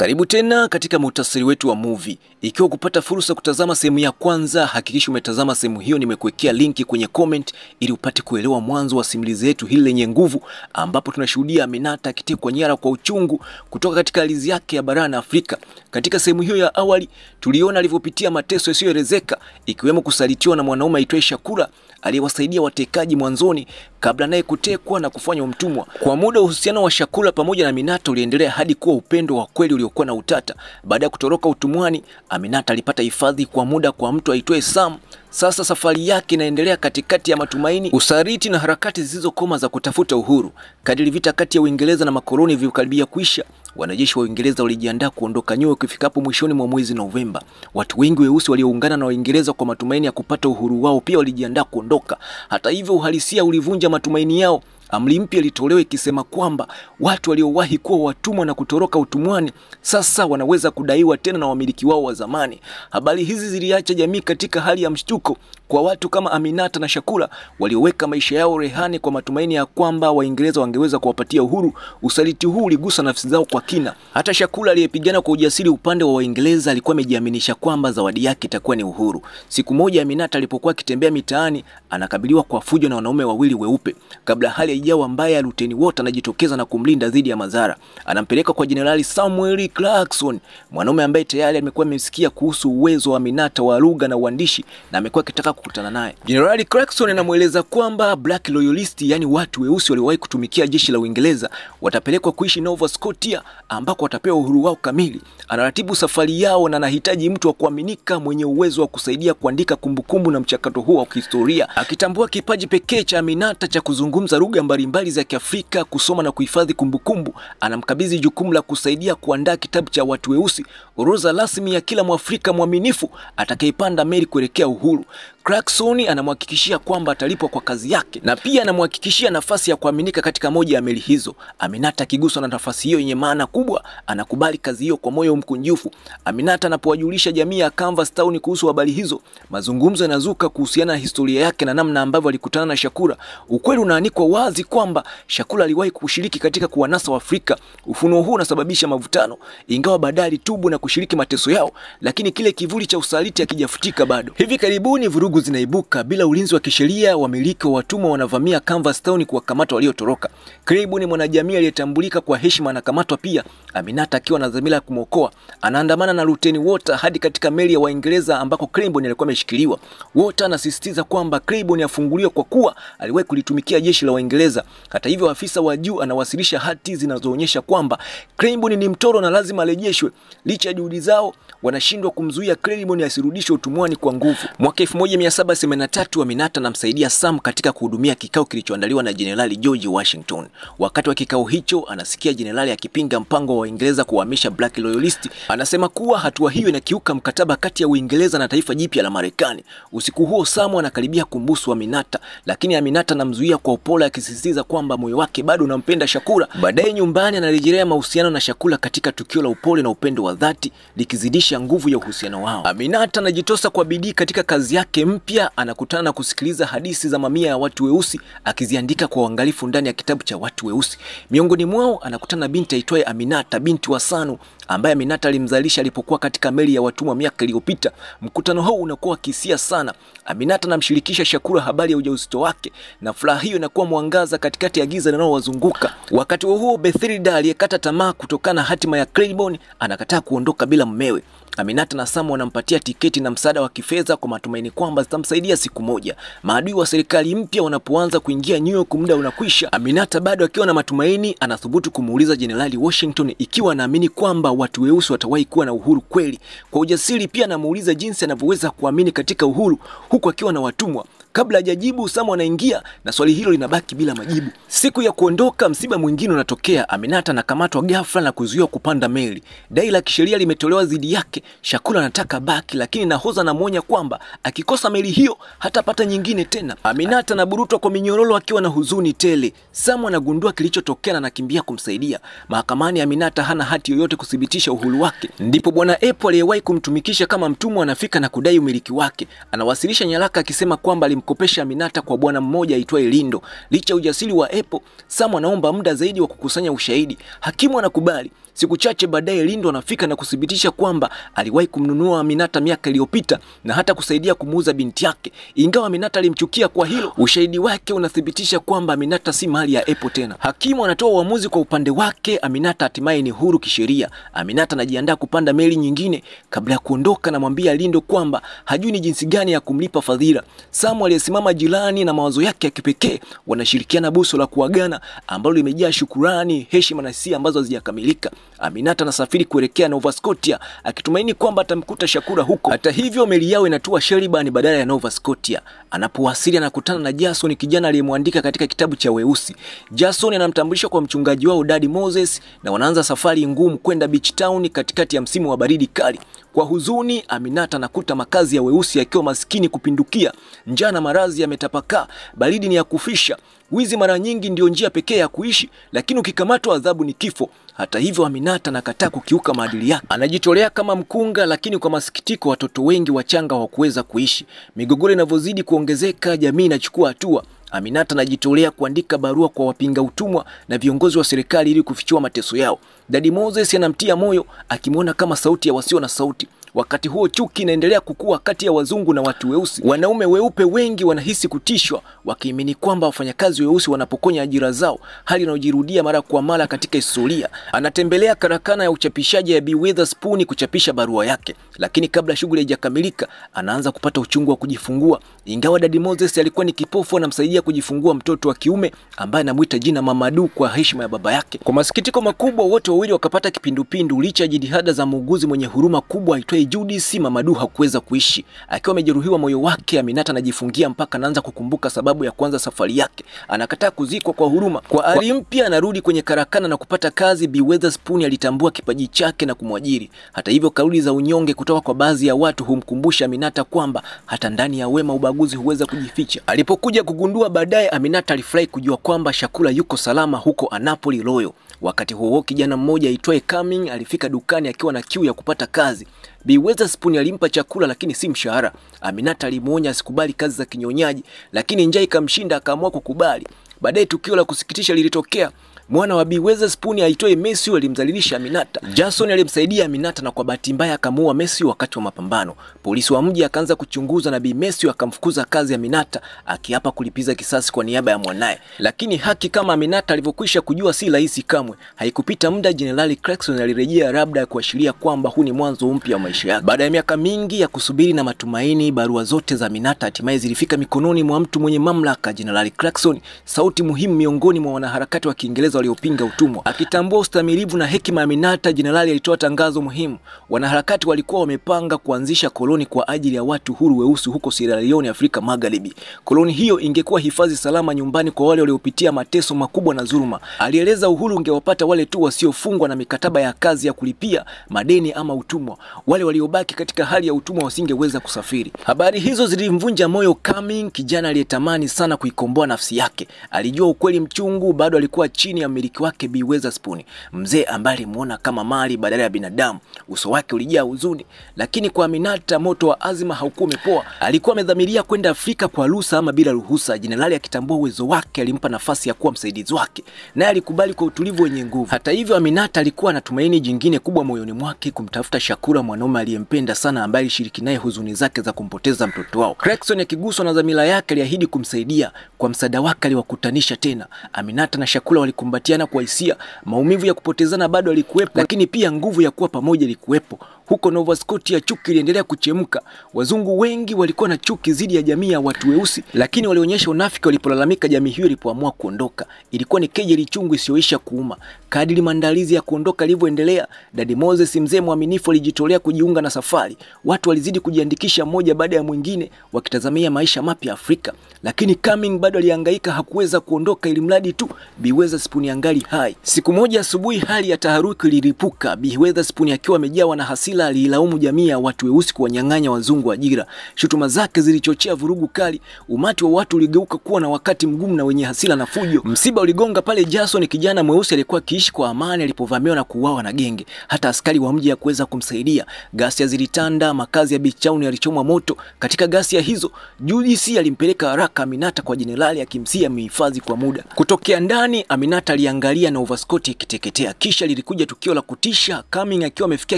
Karibu tena katika muhtasari wetu wa movie. Ikiwa kupata fursa kutazama sehemu ya kwanza, hakikisha umetazama sehemu hiyo. Nimekuwekea linki kwenye comment ili upate kuelewa mwanzo wa simulizi yetu hili lenye nguvu, ambapo tunashuhudia Aminata akitekwa nyara kwa uchungu kutoka katika ardhi yake ya barani Afrika. Katika sehemu hiyo ya awali tuliona alivyopitia mateso yasiyoelezeka, ikiwemo kusalitiwa na mwanaume aitwaye Shakura aliyewasaidia watekaji mwanzoni kabla naye kutekwa na kufanywa mtumwa. Kwa muda uhusiano wa Shakura pamoja na Aminata uliendelea hadi kuwa upendo wa kweli uliokuwa na utata. Baada ya kutoroka utumwani, Aminata alipata hifadhi kwa muda kwa mtu aitwaye Sam. Sasa safari yake inaendelea katikati ya matumaini, usaliti na harakati zisizokoma za kutafuta uhuru. Kadiri vita kati ya Uingereza na makoloni vilivyokaribia kuisha, wanajeshi wa Uingereza walijiandaa kuondoka New York ifikapo mwishoni mwa mwezi Novemba. Watu wengi weusi walioungana na Waingereza kwa matumaini ya kupata uhuru wao pia walijiandaa kuondoka. Hata hivyo, uhalisia ulivunja matumaini yao. Amri mpya ilitolewa ikisema kwamba watu waliowahi kuwa watumwa na kutoroka utumwani sasa wanaweza kudaiwa tena na wamiliki wao wa zamani. Habari hizi ziliacha jamii katika hali ya mshtuko. Kwa watu kama Aminata na Shakura walioweka maisha yao rehani kwa matumaini ya kwamba Waingereza wangeweza kuwapatia uhuru, usaliti huu uligusa nafsi zao kwa kina. Hata Shakura aliyepigana kwa ujasiri upande wa Waingereza alikuwa amejiaminisha kwamba zawadi yake itakuwa ni uhuru. Siku moja Aminata alipokuwa akitembea mitaani, anakabiliwa kwa fujo na wanaume wawili weupe. Kabla hali haijawa mbaya, Luteni Walter anajitokeza na kumlinda dhidi ya madhara. Anampeleka kwa Jenerali Samuel Clarkson, mwanaume ambaye tayari amekuwa amesikia kuhusu uwezo wa Aminata wa lugha na uandishi na amekuwa akitaka kukutana naye. Jenerali Clarkson anamueleza kwamba Black Loyalists, yani watu weusi waliowahi kutumikia jeshi la Uingereza, watapelekwa kuishi Nova Scotia ambako watapewa uhuru wao kamili. Anaratibu safari yao na anahitaji mtu wa kuaminika mwenye uwezo wa kusaidia kuandika kumbukumbu na mchakato huo wa kihistoria. Akitambua kipaji pekee cha Aminata cha kuzungumza lugha mbalimbali za Kiafrika, kusoma na kuhifadhi kumbukumbu, anamkabidhi jukumu la kusaidia kuandaa kitabu cha watu weusi, orodha rasmi ya kila Mwafrika mwaminifu atakayepanda meli kuelekea uhuru. Clarkson anamhakikishia kwamba atalipwa kwa kazi yake na pia anamhakikishia nafasi ya kuaminika katika moja ya meli hizo. Aminata akiguswa na nafasi hiyo yenye maana kubwa, anakubali kazi hiyo kwa moyo mkunjufu. Aminata anapowajulisha jamii ya Canvas Town kuhusu habari hizo, mazungumzo yanazuka kuhusiana na historia yake na namna ambavyo alikutana na Shakura. Ukweli unaanikwa wazi kwamba Shakura aliwahi kushiriki katika kuwanasa Waafrika. Ufunuo huu unasababisha mavutano, ingawa baadaye alitubu na kushiriki mateso yao, lakini kile kivuli cha usaliti hakijafutika bado. Hivi karibuni vurugu zinaibuka. Bila ulinzi wa kisheria, wamiliki wa watumwa wanavamia Canvas Town kuwakamata waliotoroka. Karibuni mwanajamii aliyetambulika kwa heshima anakamatwa pia. Aminata akiwa na dhamira ya kumwokoa, anaandamana na Luteni Walter hadi katika meli ya Waingereza ambako Claiborne alikuwa ameshikiliwa. Walter anasisitiza kwamba Claiborne afunguliwe kwa kuwa aliwahi kulitumikia jeshi la Waingereza. Hata hivyo, afisa wa juu anawasilisha hati zinazoonyesha kwamba Claiborne ni mtoro na lazima arejeshwe. Licha ya juhudi zao, wanashindwa kumzuia Claiborne asirudishwe utumwani kwa nguvu. Mwaka 1783 Aminata anamsaidia Sam katika kuhudumia kikao kilichoandaliwa na Jenerali George Washington. Wakati wa kikao hicho, anasikia jenerali akipinga mpango wa Uingereza kuhamisha Black Loyalists. Anasema kuwa hatua hiyo inakiuka mkataba kati ya Uingereza na taifa jipya la Marekani. Usiku huo Sam anakaribia kumbusu Aminata, lakini Aminata anamzuia kwa upole, akisisitiza kwamba moyo wake bado unampenda Shakura. Baadaye nyumbani anarejelea mahusiano na Shakura katika tukio la upole na upendo wa dhati, likizidisha nguvu ya uhusiano wao. Aminata anajitosa kwa bidii katika kazi yake mpya. Anakutana na kusikiliza hadithi za mamia ya watu weusi, akiziandika kwa uangalifu ndani ya kitabu cha watu weusi. Miongoni mwao anakutana na binti aitwaye Aminata, binti wa Sanu, ambaye Aminata alimzalisha alipokuwa katika meli ya watumwa miaka iliyopita. Mkutano huu unakuwa kisia sana. Aminata anamshirikisha Shakura habari ya ujauzito wake, na furaha hiyo inakuwa mwangaza katikati ya giza linalowazunguka. Wakati huo Bethilda aliyekata tamaa kutokana na hatima ya Claiborne anakataa kuondoka bila mumewe. Aminata na Sam wanampatia tiketi na msaada wa kifedha kwa matumaini kwamba zitamsaidia siku moja. Maadui wa serikali mpya wanapoanza kuingia New York, muda unakwisha. Aminata bado akiwa na matumaini anathubutu kumuuliza Jenerali Washington ikiwa anaamini kwamba watu weusi watawahi kuwa na uhuru kweli. Kwa ujasiri pia anamuuliza jinsi anavyoweza kuamini katika uhuru huku akiwa na watumwa. Kabla hajajibu, Sam anaingia na swali hilo linabaki bila majibu. Siku ya kuondoka, msiba mwingine unatokea. Aminata anakamatwa ghafla na kuzuiwa kupanda meli. Dai la kisheria limetolewa dhidi yake. Shakura anataka baki, lakini nahodha anamuonya kwamba akikosa meli hiyo hatapata nyingine tena. Aminata anaburutwa kwa minyororo akiwa na huzuni tele. Sam anagundua kilichotokea na anakimbia kumsaidia. Mahakamani, Aminata hana hati yoyote kuthibitisha uhuru wake. Ndipo Bwana Apple aliyewahi kumtumikisha kama mtumwa anafika na kudai umiliki wake. Anawasilisha nyaraka akisema kwamba kumkopesha Aminata kwa bwana mmoja aitwaye Lindo. Licha ujasiri wa Apple, Sam anaomba muda zaidi wa kukusanya ushahidi. Hakimu anakubali. Siku chache baadaye Lindo anafika na kuthibitisha kwamba aliwahi kumnunua Aminata miaka iliyopita na hata kusaidia kumuuza binti yake. Ingawa Aminata alimchukia kwa hilo, ushahidi wake unathibitisha kwamba Aminata si mali ya Apple tena. Hakimu anatoa uamuzi kwa upande wake. Aminata hatimaye ni huru kisheria. Aminata anajiandaa kupanda meli nyingine. Kabla ya kuondoka, anamwambia Lindo kwamba hajui ni jinsi gani ya kumlipa fadhila. Sam aliyesimama jirani na mawazo yake ya kipekee wanashirikiana buso la kuagana ambalo limejaa shukrani, heshima na hisia ambazo hazijakamilika. Aminata anasafiri kuelekea Nova Scotia akitumaini kwamba atamkuta Shakura huko. Hata hivyo, meli yao inatua Sheridan badala ya Nova Scotia. Anapowasili anakutana na Jason, kijana aliyemwandika katika kitabu cha Weusi. Jason anamtambulisha kwa mchungaji wao Daddy Moses na wanaanza safari ngumu kwenda Beach Town katikati ya msimu wa baridi kali. Kwa huzuni, Aminata anakuta makazi ya Weusi yakiwa maskini kupindukia. Njaa na maradhi yametapakaa, baridi ni ya kufisha. Wizi mara nyingi ndio njia pekee ya kuishi, lakini ukikamatwa adhabu ni kifo. Hata hivyo, Aminata anakataa kukiuka maadili yake. Anajitolea kama mkunga, lakini kwa masikitiko watoto wengi wachanga hawakuweza kuishi. Migogoro inavyozidi kuongezeka, jamii inachukua hatua. Aminata anajitolea kuandika barua kwa wapinga utumwa na viongozi wa serikali ili kufichua mateso yao. Daddy Moses anamtia moyo akimwona kama sauti ya wasio na sauti. Wakati huo chuki inaendelea kukua kati ya wazungu na watu weusi. Wanaume weupe wengi wanahisi kutishwa, wakiamini kwamba wafanyakazi weusi wanapokonya ajira zao, hali inayojirudia mara kwa mara katika historia. Anatembelea karakana ya uchapishaji ya B. Witherspoon kuchapisha barua yake, lakini kabla shughuli haijakamilika anaanza kupata uchungu wa kujifungua. Ingawa Daddy Moses alikuwa ni kipofu, anamsaidia kujifungua mtoto wa kiume ambaye anamuita jina Mamadou kwa heshima ya baba yake. Kwa masikitiko makubwa, wote wawili wakapata kipindupindu. Licha ya jitihada za muuguzi mwenye huruma kubwa aitwaye Judith, Mamadou hakuweza kuishi. Akiwa amejeruhiwa moyo wake, Aminata anajifungia mpaka anaanza kukumbuka sababu ya kuanza safari yake. Anakataa kuzikwa kwa huruma. Kwa ari mpya anarudi kwenye karakana na kupata kazi. B. Witherspoon alitambua kipaji chake na kumwajiri. Hata hivyo, kauli za unyonge kutoka kwa baadhi ya watu humkumbusha Aminata kwamba hata ndani ya wema ubaguzi huweza kujificha. Alipokuja kugundua baadaye, Aminata alifurahi kujua kwamba Shakura yuko salama huko Annapolis Royal. Wakati huo kijana mmoja aitwaye Cumming alifika dukani akiwa na kiu ya kupata kazi. B. Witherspoon alimpa chakula lakini si mshahara. Aminata alimuonya asikubali kazi za kinyonyaji, lakini njaa ikamshinda akaamua kukubali. Baadaye tukio la kusikitisha lilitokea. Mwana wa B. Witherspoon aitwaye Messi alimdhalilisha Aminata. Jason alimsaidia Aminata na kwa bahati mbaya akamuua Messi wakati wa mapambano. Polisi wa mji akaanza kuchunguza na B. Messi akamfukuza kazi Aminata, akiapa kulipiza kisasi kwa niaba ya mwanae. Lakini haki kama Aminata alivyokwisha kujua si rahisi kamwe. Haikupita muda, Jenerali Clarkson alirejea, labda kuashiria kwamba huu ni mwanzo mpya wa maisha yake. Baada ya miaka mingi ya kusubiri na matumaini, barua zote za Aminata hatimaye zilifika mikononi mwa mtu mwenye mamlaka, Jenerali Clarkson, sauti muhimu miongoni mwa wanaharakati wa Kiingereza waliopinga utumwa. Akitambua ustamilivu na hekima ya Aminata, jenerali alitoa tangazo muhimu. Wanaharakati walikuwa wamepanga kuanzisha koloni kwa ajili ya watu huru weusi huko Sierra Leone, Afrika Magharibi. Koloni hiyo ingekuwa hifadhi salama nyumbani kwa wale waliopitia mateso makubwa na dhuluma. Alieleza uhuru ungewapata wale tu wasiofungwa na mikataba ya kazi ya kulipia madeni ama utumwa. Wale waliobaki katika hali ya utumwa wasingeweza kusafiri. Habari hizo zilimvunja moyo Cumming, kijana aliyetamani sana kuikomboa nafsi yake. Alijua ukweli mchungu, bado alikuwa chini ya mmiliki wake B. Witherspoon, mzee ambaye alimuona kama mali badala ya binadamu. Uso wake ulijaa huzuni, lakini kwa Aminata moto wa azima haukuwa umepoa. Alikuwa amedhamiria kwenda Afrika kwa ruhusa ama bila ruhusa. Jenerali akitambua uwezo wake alimpa nafasi ya kuwa msaidizi wake, naye alikubali kwa utulivu wenye nguvu. Hata hivyo, Aminata alikuwa na tumaini jingine kubwa moyoni mwake, kumtafuta Shakura, mwanaume aliyempenda sana ambaye alishiriki naye huzuni zake za kumpoteza mtoto wao. Clarkson akiguswa na dhamira yake aliahidi kumsaidia. Kwa msaada wake aliwakutanisha tena. Aminata na Shakura walikumbatiana kwa hisia. Maumivu ya kupotezana bado yalikuwepo, lakini pia nguvu ya kuwa pamoja ilikuwepo. Huko Nova Scotia chuki iliendelea kuchemka. Wazungu wengi walikuwa na chuki dhidi ya jamii ya watu weusi, lakini walionyesha unafiki walipolalamika jamii hiyo ilipoamua kuondoka. Ilikuwa ni kejeli chungu isiyoisha kuuma. Kadiri maandalizi ya kuondoka yalivyoendelea, Daddy Moses, mzee mwaminifu, alijitolea kujiunga na safari. Watu walizidi kujiandikisha mmoja baada ya mwingine, wakitazamia maisha mapya Afrika. Lakini Cumming bado alihangaika, hakuweza kuondoka ili mradi tu B. Witherspoon angali hai. Siku moja asubuhi, hali ya taharuki iliripuka. B. Witherspoon akiwa amejawa na hasira hasira aliilaumu jamii ya watu weusi kuwanyang'anya wazungu ajira. Shutuma zake zilichochea vurugu kali. Umati wa watu uligeuka kuwa na wakati mgumu na wenye hasira na fujo. Msiba uligonga pale Jason, kijana mweusi aliyekuwa akiishi kwa amani, alipovamiwa na kuuawa na genge. Hata askari wa mji hakuweza kumsaidia. Ghasia zilitanda, makazi ya Beach Town yalichomwa moto. Katika ghasia hizo, Judith alimpeleka haraka Aminata kwa jenerali akimsia mhifadhi kwa muda. Kutokea ndani, Aminata aliangalia na overskoti ikiteketea. Kisha lilikuja tukio la kutisha. Cumming akiwa amefikia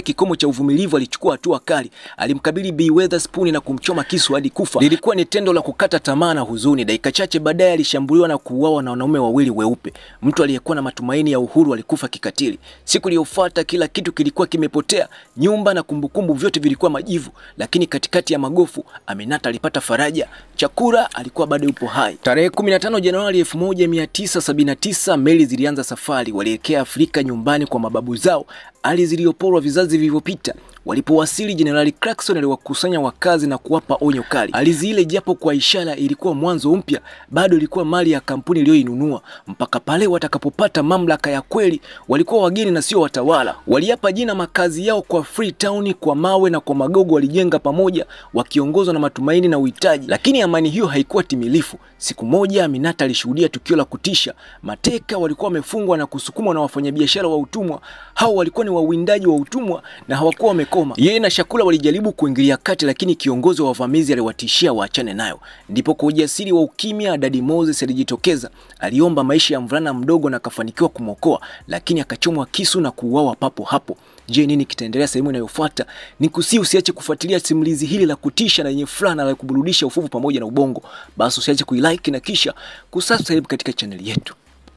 kikomo cha uvumilivu alichukua hatua kali. Alimkabili Bi Witherspoon na kumchoma kisu hadi kufa. Lilikuwa ni tendo la kukata tamaa na huzuni. Dakika chache baadaye alishambuliwa na kuuawa na wanaume wawili weupe. Mtu aliyekuwa na matumaini ya uhuru alikufa kikatili. Siku iliyofuata kila kitu kilikuwa kimepotea. Nyumba na kumbukumbu vyote vilikuwa majivu, lakini katikati ya magofu Aminata alipata faraja. Chakura alikuwa bado yupo hai. Tarehe 15 Januari 1979 meli zilianza safari. Walielekea Afrika, nyumbani kwa mababu zao, ardhi zilizoporwa vizazi vilivyopita. Walipowasili, Jenerali Clarkson aliwakusanya wakazi na kuwapa onyo kali. Ardhi ile japo kwa ishara ilikuwa mwanzo mpya, bado ilikuwa mali ya kampuni iliyoinunua. Mpaka pale watakapopata mamlaka ya kweli, walikuwa wageni na sio watawala. Waliapa jina makazi yao kwa Freetown, kwa mawe na kwa magogo walijenga pamoja, wakiongozwa na matumaini na uhitaji. Lakini amani hiyo haikuwa timilifu. Siku moja Aminata alishuhudia tukio la kutisha. Mateka walikuwa wamefungwa na kusukumwa na wafanyabiashara wa utumwa. Hao walikuwa ni wawindaji wa utumwa na hawakuwa wamekoma. Yeye na Shakula walijaribu kuingilia kati, lakini kiongozi wa wavamizi aliwatishia waachane nayo. Ndipo kwa ujasiri wa ukimya Daddy Moses alijitokeza. Aliomba maisha ya mvulana mdogo na akafanikiwa kumwokoa, lakini akachomwa kisu na kuuawa papo hapo. Je, nini kitaendelea sehemu inayofuata? Nikusihi usiache kufuatilia simulizi hili la kutisha na yenye furaha na la kuburudisha ufuvu pamoja na ubongo. Basi usiache kuilike na kisha kusubscribe katika channel yetu.